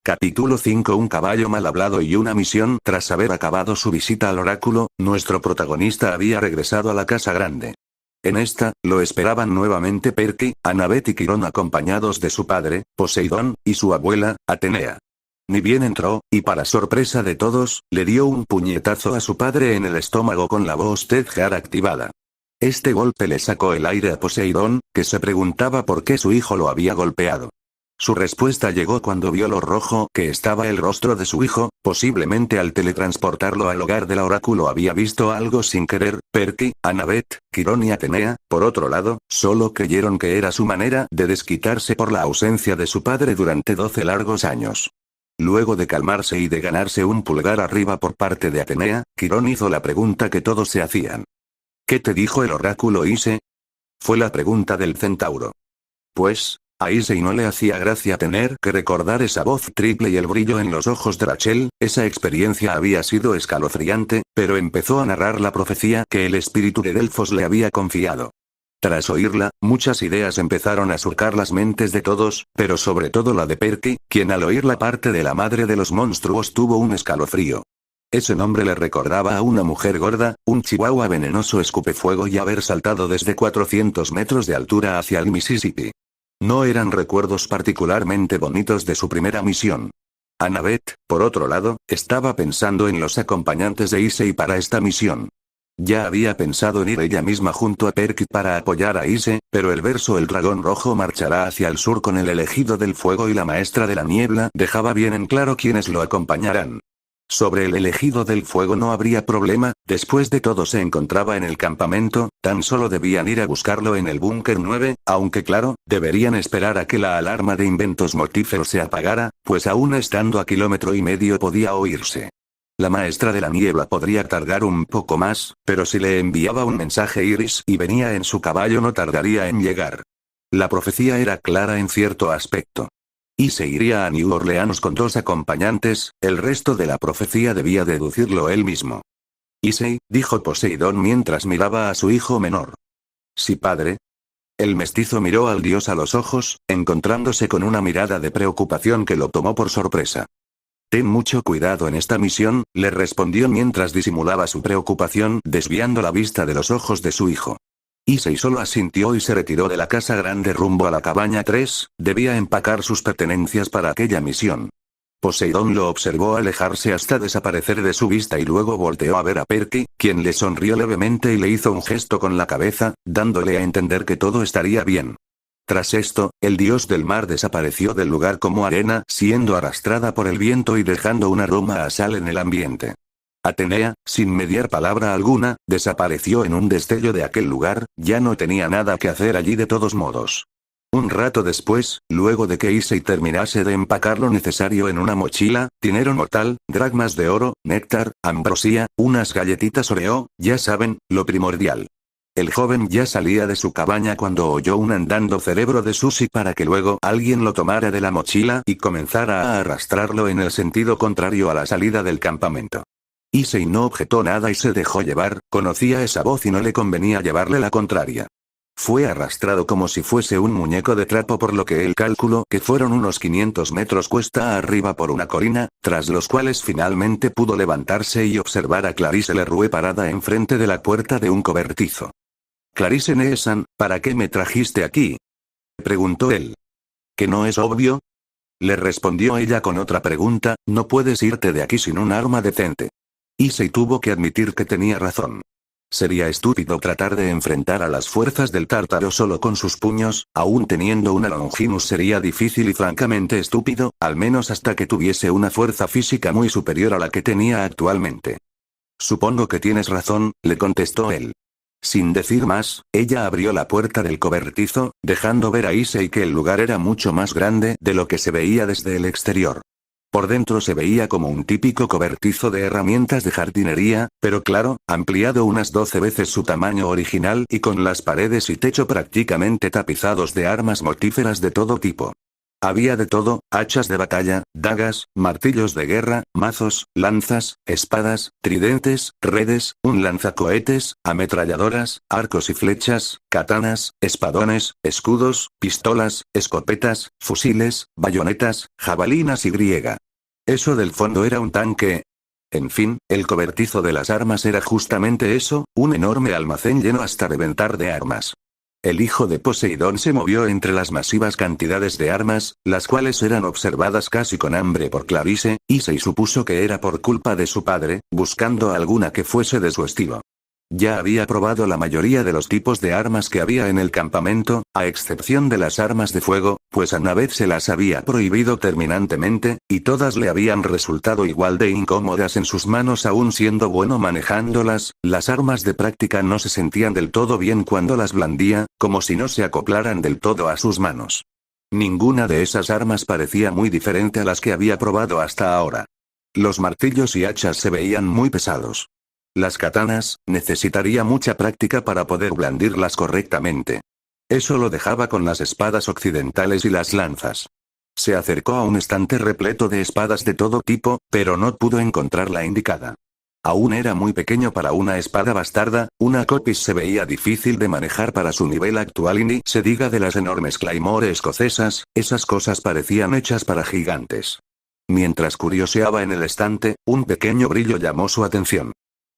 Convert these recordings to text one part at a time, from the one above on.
Capítulo 5. Un caballo mal hablado y una misión. Tras haber acabado su visita al oráculo, nuestro protagonista había regresado a la casa grande. En esta, lo esperaban nuevamente Perky, Annabeth y Quirón acompañados de su padre, Poseidón, y su abuela, Atenea. Ni bien entró, y para sorpresa de todos, le dio un puñetazo a su padre en el estómago con la voz Tedjar activada. Este golpe le sacó el aire a Poseidón, que se preguntaba por qué su hijo lo había golpeado. Su respuesta llegó cuando vio lo rojo que estaba el rostro de su hijo, posiblemente al teletransportarlo al hogar del oráculo había visto algo sin querer. Perky, Annabeth, Quirón y Atenea, por otro lado, solo creyeron que era su manera de desquitarse por la ausencia de su padre durante 12 largos años. Luego de calmarse y de ganarse un pulgar arriba por parte de Atenea, Quirón hizo la pregunta que todos se hacían. ¿Qué te dijo el oráculo, Ise? Fue la pregunta del centauro. Pues, a Issei no le hacía gracia tener que recordar esa voz triple y el brillo en los ojos de Rachel. Esa experiencia había sido escalofriante, pero empezó a narrar la profecía que el espíritu de Delfos le había confiado. Tras oírla, muchas ideas empezaron a surcar las mentes de todos, pero sobre todo la de Perky, quien al oír la parte de la madre de los monstruos tuvo un escalofrío. Ese nombre le recordaba a una mujer gorda, un chihuahua venenoso escupefuego y haber saltado desde 400 metros de altura hacia el Mississippi. No eran recuerdos particularmente bonitos de su primera misión. Annabeth, por otro lado, estaba pensando en los acompañantes de Issei para esta misión. Ya había pensado en ir ella misma junto a Perky para apoyar a Issei, pero el verso El dragón rojo marchará hacia el sur con el elegido del fuego y la maestra de la niebla dejaba bien en claro quiénes lo acompañarán. Sobre el elegido del fuego no habría problema, después de todo se encontraba en el campamento, tan solo debían ir a buscarlo en el búnker 9, aunque claro, deberían esperar a que la alarma de inventos mortíferos se apagara, pues aún estando a 1,5 km podía oírse. La maestra de la niebla podría tardar un poco más, pero si le enviaba un mensaje Iris y venía en su caballo no tardaría en llegar. La profecía era clara en cierto aspecto. Y se iría a New Orleans con 2 acompañantes, el resto de la profecía debía deducirlo él mismo. Issei, dijo Poseidón mientras miraba a su hijo menor. Sí, padre. El mestizo miró al dios a los ojos, encontrándose con una mirada de preocupación que lo tomó por sorpresa. Ten mucho cuidado en esta misión, le respondió mientras disimulaba su preocupación desviando la vista de los ojos de su hijo. Issei solo asintió y se retiró de la casa grande rumbo a la cabaña 3, debía empacar sus pertenencias para aquella misión. Poseidón lo observó alejarse hasta desaparecer de su vista y luego volteó a ver a Perky, quien le sonrió levemente y le hizo un gesto con la cabeza, dándole a entender que todo estaría bien. Tras esto, el dios del mar desapareció del lugar como arena, siendo arrastrada por el viento y dejando un aroma a sal en el ambiente. Atenea, sin mediar palabra alguna, desapareció en un destello de aquel lugar, ya no tenía nada que hacer allí de todos modos. Un rato después, luego de que Issei terminase de empacar lo necesario en una mochila, dinero mortal, dracmas de oro, néctar, ambrosía, unas galletitas Oreo, ya saben, lo primordial. El joven ya salía de su cabaña cuando oyó un andando cerebro de Susie para que luego alguien lo tomara de la mochila y comenzara a arrastrarlo en el sentido contrario a la salida del campamento. Issei no objetó nada y se dejó llevar, conocía esa voz y no le convenía llevarle la contraria. Fue arrastrado como si fuese un muñeco de trapo por lo que él calculó que fueron unos 500 metros cuesta arriba por una colina, tras los cuales finalmente pudo levantarse y observar a Clarice Leroux parada enfrente de la puerta de un cobertizo. Clarice Neesan, ¿para qué me trajiste aquí? Preguntó él. ¿Que no es obvio? Le respondió ella con otra pregunta, no puedes irte de aquí sin un arma decente. Issei tuvo que admitir que tenía razón. Sería estúpido tratar de enfrentar a las fuerzas del Tártaro solo con sus puños, aún teniendo una Longinus sería difícil y francamente estúpido, al menos hasta que tuviese una fuerza física muy superior a la que tenía actualmente. Supongo que tienes razón, le contestó él. Sin decir más, ella abrió la puerta del cobertizo, dejando ver a Issei que el lugar era mucho más grande de lo que se veía desde el exterior. Por dentro se veía como un típico cobertizo de herramientas de jardinería, pero claro, ampliado unas 12 veces su tamaño original y con las paredes y techo prácticamente tapizados de armas mortíferas de todo tipo. Había de todo, hachas de batalla, dagas, martillos de guerra, mazos, lanzas, espadas, tridentes, redes, un lanzacohetes, ametralladoras, arcos y flechas, katanas, espadones, escudos, pistolas, escopetas, fusiles, bayonetas, jabalinas y griega. Eso del fondo era un tanque. En fin, el cobertizo de las armas era justamente eso, un enorme almacén lleno hasta reventar de armas. El hijo de Poseidón se movió entre las masivas cantidades de armas, las cuales eran observadas casi con hambre por Clarice, y se supuso que era por culpa de su padre, buscando alguna que fuese de su estilo. Ya había probado la mayoría de los tipos de armas que había en el campamento, a excepción de las armas de fuego, pues Annabeth se las había prohibido terminantemente, y todas le habían resultado igual de incómodas en sus manos aún siendo bueno manejándolas. Las armas de práctica no se sentían del todo bien cuando las blandía, como si no se acoplaran del todo a sus manos. Ninguna de esas armas parecía muy diferente a las que había probado hasta ahora. Los martillos y hachas se veían muy pesados. Las katanas, necesitaría mucha práctica para poder blandirlas correctamente. Eso lo dejaba con las espadas occidentales y las lanzas. Se acercó a un estante repleto de espadas de todo tipo, pero no pudo encontrar la indicada. Aún era muy pequeño para una espada bastarda, una copis se veía difícil de manejar para su nivel actual y ni se diga de las enormes claymore escocesas, esas cosas parecían hechas para gigantes. Mientras curioseaba en el estante, un pequeño brillo llamó su atención.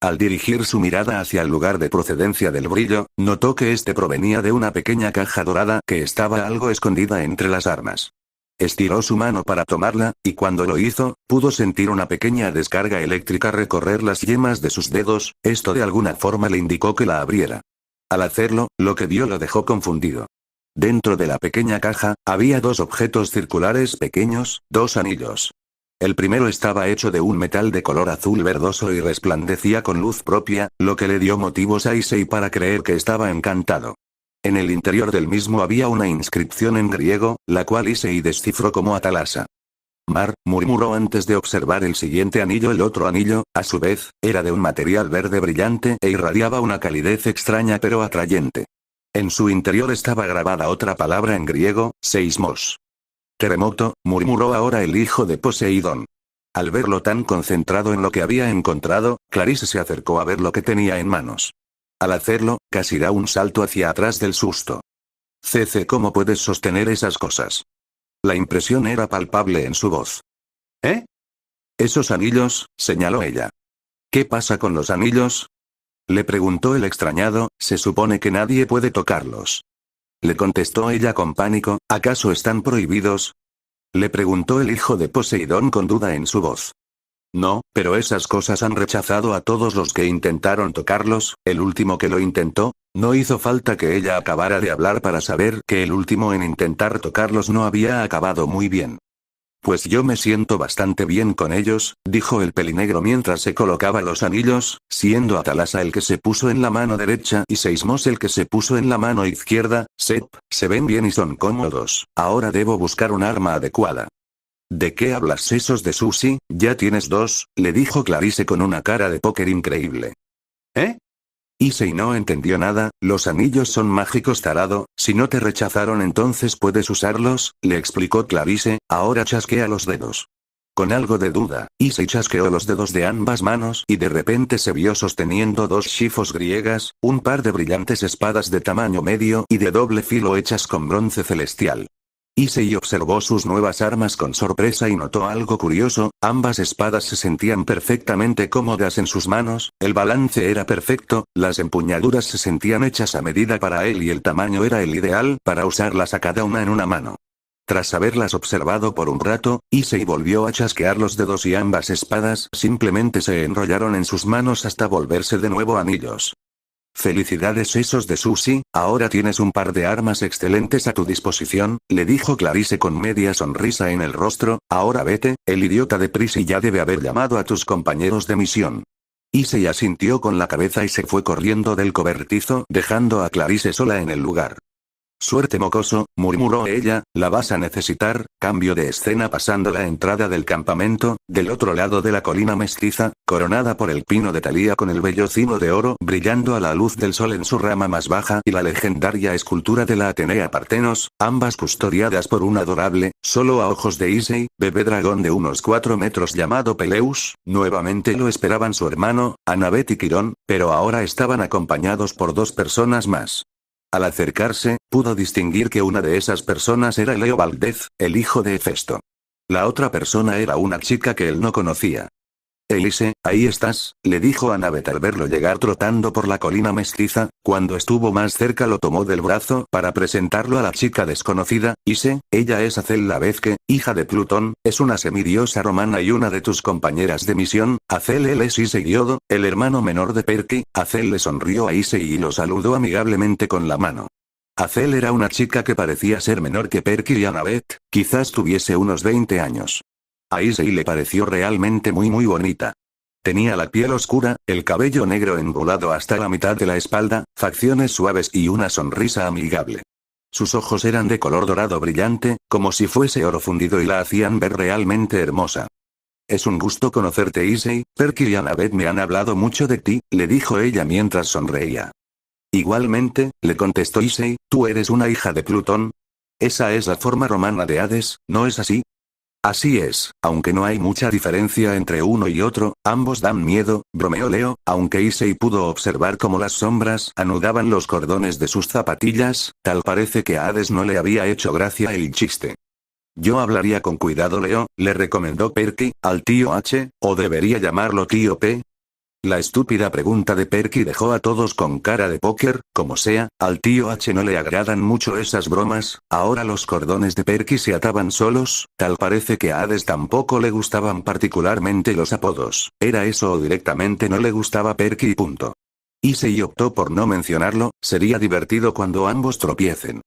Al dirigir su mirada hacia el lugar de procedencia del brillo, notó que este provenía de una pequeña caja dorada que estaba algo escondida entre las armas. Estiró su mano para tomarla, y cuando lo hizo, pudo sentir una pequeña descarga eléctrica recorrer las yemas de sus dedos, esto de alguna forma le indicó que la abriera. Al hacerlo, lo que vio lo dejó confundido. Dentro de la pequeña caja, había dos objetos circulares pequeños, dos anillos. El primero estaba hecho de un metal de color azul verdoso y resplandecía con luz propia, lo que le dio motivos a Issei para creer que estaba encantado. En el interior del mismo había una inscripción en griego, la cual Issei descifró como Atalasa. Mar, murmuró antes de observar el siguiente anillo. El otro anillo, a su vez, era de un material verde brillante e irradiaba una calidez extraña pero atrayente. En su interior estaba grabada otra palabra en griego, seismos. Terremoto, murmuró ahora el hijo de Poseidón. Al verlo tan concentrado en lo que había encontrado, Clarice se acercó a ver lo que tenía en manos. Al hacerlo, casi da un salto hacia atrás del susto. ¿Cómo puedes sostener esas cosas? La impresión era palpable en su voz. ¿Eh? Esos anillos, señaló ella. ¿Qué pasa con los anillos? Le preguntó el extrañado, se supone que nadie puede tocarlos. Le contestó ella con pánico, ¿acaso están prohibidos? Le preguntó el hijo de Poseidón con duda en su voz. No, pero esas cosas han rechazado a todos los que intentaron tocarlos. El último que lo intentó, no hizo falta que ella acabara de hablar para saber que el último en intentar tocarlos no había acabado muy bien. Pues yo me siento bastante bien con ellos, dijo el pelinegro mientras se colocaba los anillos, siendo Atalasa el que se puso en la mano derecha y Seismos el que se puso en la mano izquierda. Se ven bien y son cómodos. Ahora debo buscar un arma adecuada. ¿De qué hablas esos de Sushi? Ya tienes dos, le dijo Clarice con una cara de póker increíble. ¿Eh? Issei no entendió nada. Los anillos son mágicos, tarado, si no te rechazaron entonces puedes usarlos, le explicó Clarice, ahora chasquea los dedos. Con algo de duda, Issei chasqueó los dedos de ambas manos y de repente se vio sosteniendo dos shifos griegas, un par de brillantes espadas de tamaño medio y de doble filo hechas con bronce celestial. Issei observó sus nuevas armas con sorpresa y notó algo curioso, ambas espadas se sentían perfectamente cómodas en sus manos, el balance era perfecto, las empuñaduras se sentían hechas a medida para él y el tamaño era el ideal para usarlas a cada una en una mano. Tras haberlas observado por un rato, Issei volvió a chasquear los dedos y ambas espadas simplemente se enrollaron en sus manos hasta volverse de nuevo anillos. Felicidades esos de Sushi, ahora tienes un par de armas excelentes a tu disposición, le dijo Clarice con media sonrisa en el rostro, ahora vete, el idiota de Prissy ya debe haber llamado a tus compañeros de misión. Issei asintió con la cabeza y se fue corriendo del cobertizo dejando a Clarice sola en el lugar. Suerte mocoso, murmuró ella, la vas a necesitar. Cambio de escena pasando la entrada del campamento, del otro lado de la colina mestiza, coronada por el pino de Talía con el bello cimo de oro brillando a la luz del sol en su rama más baja y la legendaria escultura de la Atenea Partenos, ambas custodiadas por un adorable, solo a ojos de Issei, bebé dragón de unos 4 metros llamado Peleus. Nuevamente lo esperaban su hermano, Annabeth y Quirón, pero ahora estaban acompañados por 2 personas más. Al acercarse, pudo distinguir que una de esas personas era Leo Valdez, el hijo de Hefesto. La otra persona era una chica que él no conocía. Elise, ahí estás, le dijo Annabeth al verlo llegar trotando por la colina mestiza. Cuando estuvo más cerca lo tomó del brazo para presentarlo a la chica desconocida. Ise, ella es Azel Lavezque, hija de Plutón, es una semidiosa romana y una de tus compañeras de misión. Azel él es Ise Giodo, el hermano menor de Perky. Azel le sonrió a Ise y lo saludó amigablemente con la mano. Azel era una chica que parecía ser menor que Perky y Annabeth, quizás tuviese unos 20 años. A Issei le pareció realmente muy bonita. Tenía la piel oscura, el cabello negro enrulado hasta la mitad de la espalda, facciones suaves y una sonrisa amigable. Sus ojos eran de color dorado brillante, como si fuese oro fundido y la hacían ver realmente hermosa. Es un gusto conocerte Issei, Perky y Annabeth me han hablado mucho de ti, le dijo ella mientras sonreía. Igualmente, le contestó Issei, tú eres una hija de Plutón. Esa es la forma romana de Hades, ¿no es así? Así es, aunque no hay mucha diferencia entre uno y otro, ambos dan miedo, bromeó Leo, aunque Issei pudo observar cómo las sombras anudaban los cordones de sus zapatillas, tal parece que a Hades no le había hecho gracia el chiste. Yo hablaría con cuidado Leo, le recomendó Perky, al tío H, o debería llamarlo tío P. La estúpida pregunta de Perky dejó a todos con cara de póker, como sea, al tío H no le agradan mucho esas bromas. Ahora los cordones de Perky se ataban solos, tal parece que a Hades tampoco le gustaban particularmente los apodos, era eso o directamente no le gustaba Perky y punto. Issei optó por no mencionarlo, sería divertido cuando ambos tropiecen.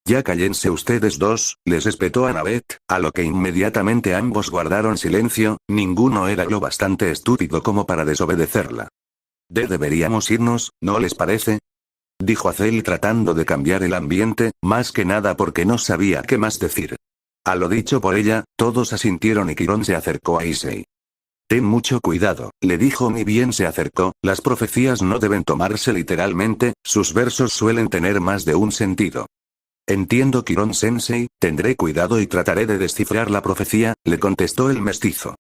Ya cállense ustedes dos, les espetó Annabeth, a lo que inmediatamente ambos guardaron silencio, ninguno era lo bastante estúpido como para desobedecerla. Deberíamos irnos, ¿no les parece? Dijo Azel tratando de cambiar el ambiente, más que nada porque no sabía qué más decir. A lo dicho por ella, todos asintieron y Quirón se acercó a Issei. Ten mucho cuidado, le dijo ni bien se acercó, las profecías no deben tomarse literalmente, sus versos suelen tener más de un sentido. Entiendo Quirón-sensei, tendré cuidado y trataré de descifrar la profecía, le contestó el mestizo.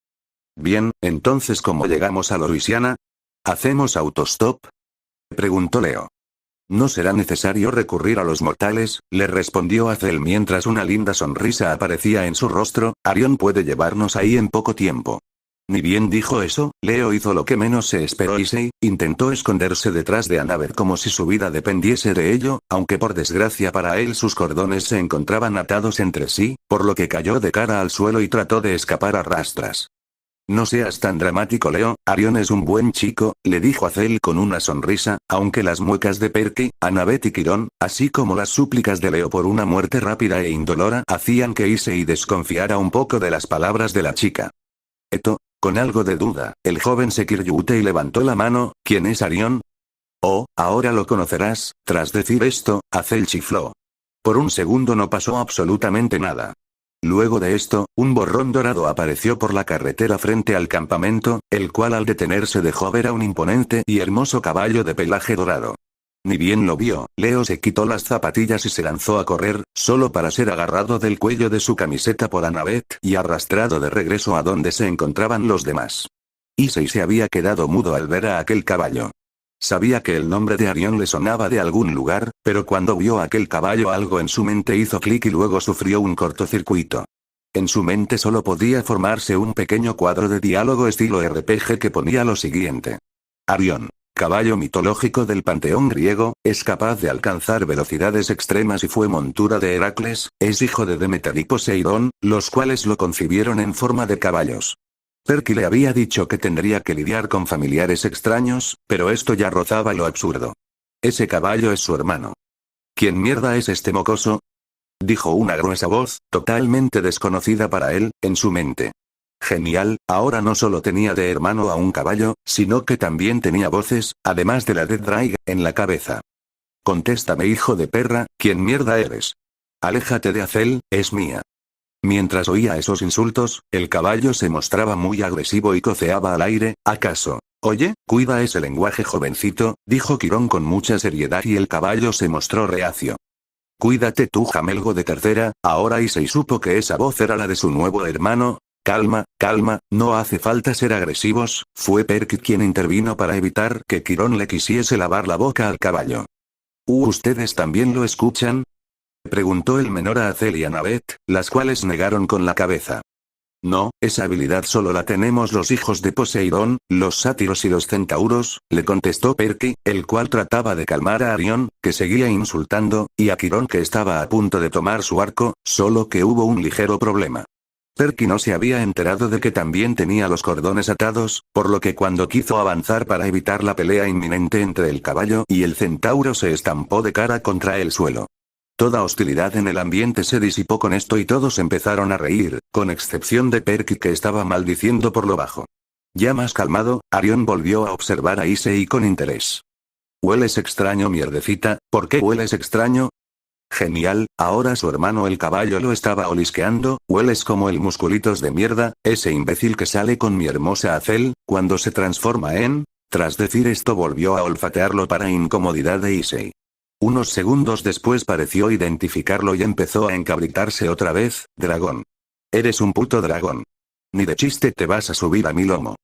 Bien, entonces ¿cómo llegamos a Louisiana? ¿Hacemos autostop? Preguntó Leo. No será necesario recurrir a los mortales, le respondió Azel mientras una linda sonrisa aparecía en su rostro, Arión puede llevarnos ahí en poco tiempo. Ni bien dijo eso, Leo hizo lo que menos se esperó Issei, intentó esconderse detrás de Annabeth como si su vida dependiese de ello, aunque por desgracia para él sus cordones se encontraban atados entre sí, por lo que cayó de cara al suelo y trató de escapar a rastras. No seas tan dramático Leo, Arión es un buen chico, le dijo Azel con una sonrisa, aunque las muecas de Perky, Annabeth y Quirón, así como las súplicas de Leo por una muerte rápida e indolora hacían que Issei desconfiara un poco de las palabras de la chica. Con algo de duda, el joven se irguió y levantó la mano, ¿quién es Arión? Oh, ahora lo conocerás. Tras decir esto, Azel chifló. Por un segundo no pasó absolutamente nada. Luego de esto, un borrón dorado apareció por la carretera frente al campamento, el cual al detenerse dejó ver a un imponente y hermoso caballo de pelaje dorado. Ni bien lo vio, Leo se quitó las zapatillas y se lanzó a correr, solo para ser agarrado del cuello de su camiseta por Annabeth y arrastrado de regreso a donde se encontraban los demás. Issei se había quedado mudo al ver a aquel caballo. Sabía que el nombre de Arión le sonaba de algún lugar, pero cuando vio aquel caballo algo en su mente hizo clic y luego sufrió un cortocircuito. En su mente solo podía formarse un pequeño cuadro de diálogo estilo RPG que ponía lo siguiente. Arión, caballo mitológico del panteón griego, es capaz de alcanzar velocidades extremas y fue montura de Heracles, es hijo de Demeter y Poseidón, los cuales lo concibieron en forma de caballos. Perky le había dicho que tendría que lidiar con familiares extraños, pero esto ya rozaba lo absurdo. Ese caballo es su hermano. ¿Quién mierda es este mocoso? Dijo una gruesa voz, totalmente desconocida para él, en su mente. Genial, ahora no solo tenía de hermano a un caballo, sino que también tenía voces, además de la de Drake, en la cabeza. Contéstame, hijo de perra, ¿quién mierda eres? Aléjate de Azel, es mía. Mientras oía esos insultos, el caballo se mostraba muy agresivo y coceaba al aire. ¿Acaso? Oye, cuida ese lenguaje, jovencito, dijo Quirón con mucha seriedad, y el caballo se mostró reacio. Cuídate tú, jamelgo de tercera. Ahora Issei supo que esa voz era la de su nuevo hermano. Calma, calma, no hace falta ser agresivos. Fue Perky quien intervino para evitar que Quirón le quisiese lavar la boca al caballo. ¿Ustedes también lo escuchan?, preguntó el menor a Azel y a Annabeth, las cuales negaron con la cabeza. No, esa habilidad solo la tenemos los hijos de Poseidón, los sátiros y los centauros, le contestó Perky, el cual trataba de calmar a Arión, que seguía insultando, y a Quirón, que estaba a punto de tomar su arco, solo que hubo un ligero problema. Perky no se había enterado de que también tenía los cordones atados, por lo que cuando quiso avanzar para evitar la pelea inminente entre el caballo y el centauro se estampó de cara contra el suelo. Toda hostilidad en el ambiente se disipó con esto y todos empezaron a reír, con excepción de Perky, que estaba maldiciendo por lo bajo. Ya más calmado, Arión volvió a observar a Issei con interés. ¿Hueles extraño, mierdecita? ¿Por qué hueles extraño? Genial, ahora su hermano el caballo lo estaba olisqueando. Hueles como el musculitos de mierda, ese imbécil que sale con mi hermosa Azel, cuando se transforma en... Tras decir esto volvió a olfatearlo para incomodidad de Issei. Unos segundos después pareció identificarlo y empezó a encabritarse otra vez. Dragón. Eres un puto dragón. Ni de chiste te vas a subir a mi lomo.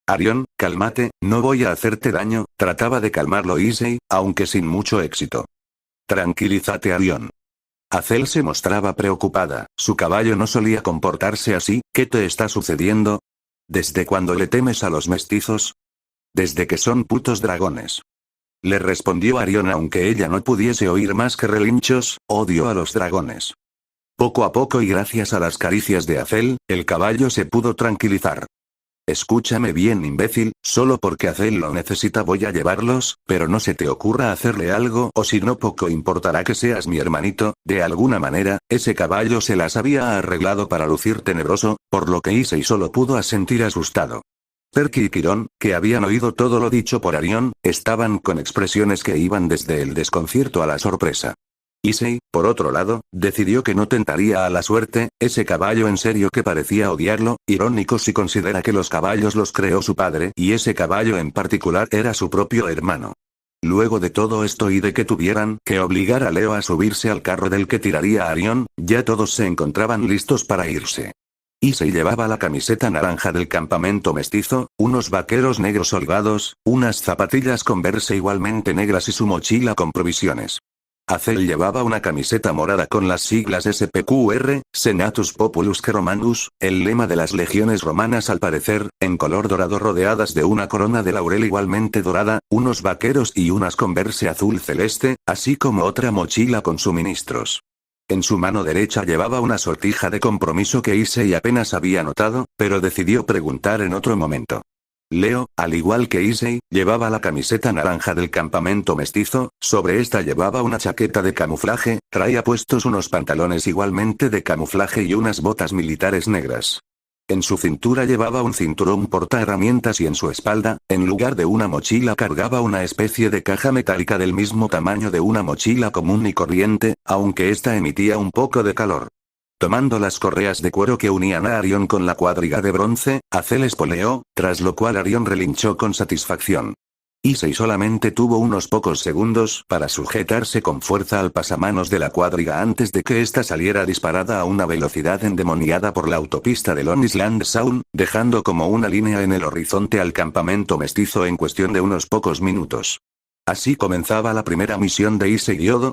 Arión, cálmate, no voy a hacerte daño, trataba de calmarlo Issei, aunque sin mucho éxito. Tranquilízate, Arión. Azel se mostraba preocupada, su caballo no solía comportarse así. ¿Qué te está sucediendo? ¿Desde cuándo le temes a los mestizos? Desde que son putos dragones. Le respondió Arión, aunque ella no pudiese oír más que relinchos. Odio a los dragones. Poco a poco y gracias a las caricias de Azel, el caballo se pudo tranquilizar. Escúchame bien, imbécil, solo porque Azel lo necesita voy a llevarlos, pero no se te ocurra hacerle algo, o si no poco importará que seas mi hermanito. De alguna manera, ese caballo se las había arreglado para lucir tenebroso, por lo que Issei solo pudo asentir asustado. Perky y Quirón, que habían oído todo lo dicho por Arión, estaban con expresiones que iban desde el desconcierto a la sorpresa. Issei, por otro lado, decidió que no tentaría a la suerte. Ese caballo en serio que parecía odiarlo, irónico si considera que los caballos los creó su padre y ese caballo en particular era su propio hermano. Luego de todo esto y de que tuvieran que obligar a Leo a subirse al carro del que tiraría a Arión, ya todos se encontraban listos para irse. Issei llevaba la camiseta naranja del campamento mestizo, unos vaqueros negros holgados, unas zapatillas Converse igualmente negras y su mochila con provisiones. Azel llevaba una camiseta morada con las siglas SPQR, Senatus Populus Romanus, el lema de las legiones romanas al parecer, en color dorado rodeadas de una corona de laurel igualmente dorada, unos vaqueros y unas Converse azul celeste, así como otra mochila con suministros. En su mano derecha llevaba una sortija de compromiso que Issei apenas había notado, pero decidió preguntar en otro momento. Leo, al igual que Issei, llevaba la camiseta naranja del campamento mestizo, sobre esta llevaba una chaqueta de camuflaje, traía puestos unos pantalones igualmente de camuflaje y unas botas militares negras. En su cintura llevaba un cinturón portaherramientas y en su espalda, en lugar de una mochila cargaba una especie de caja metálica del mismo tamaño de una mochila común y corriente, aunque ésta emitía un poco de calor. Tomando las correas de cuero que unían a Arión con la cuadriga de bronce, Azel espoleó, tras lo cual Arión relinchó con satisfacción. Issei solamente tuvo unos pocos segundos para sujetarse con fuerza al pasamanos de la cuadriga antes de que ésta saliera disparada a una velocidad endemoniada por la autopista de Long Island Sound, dejando como una línea en el horizonte al campamento mestizo en cuestión de unos pocos minutos. Así comenzaba la primera misión de Issei Yodo,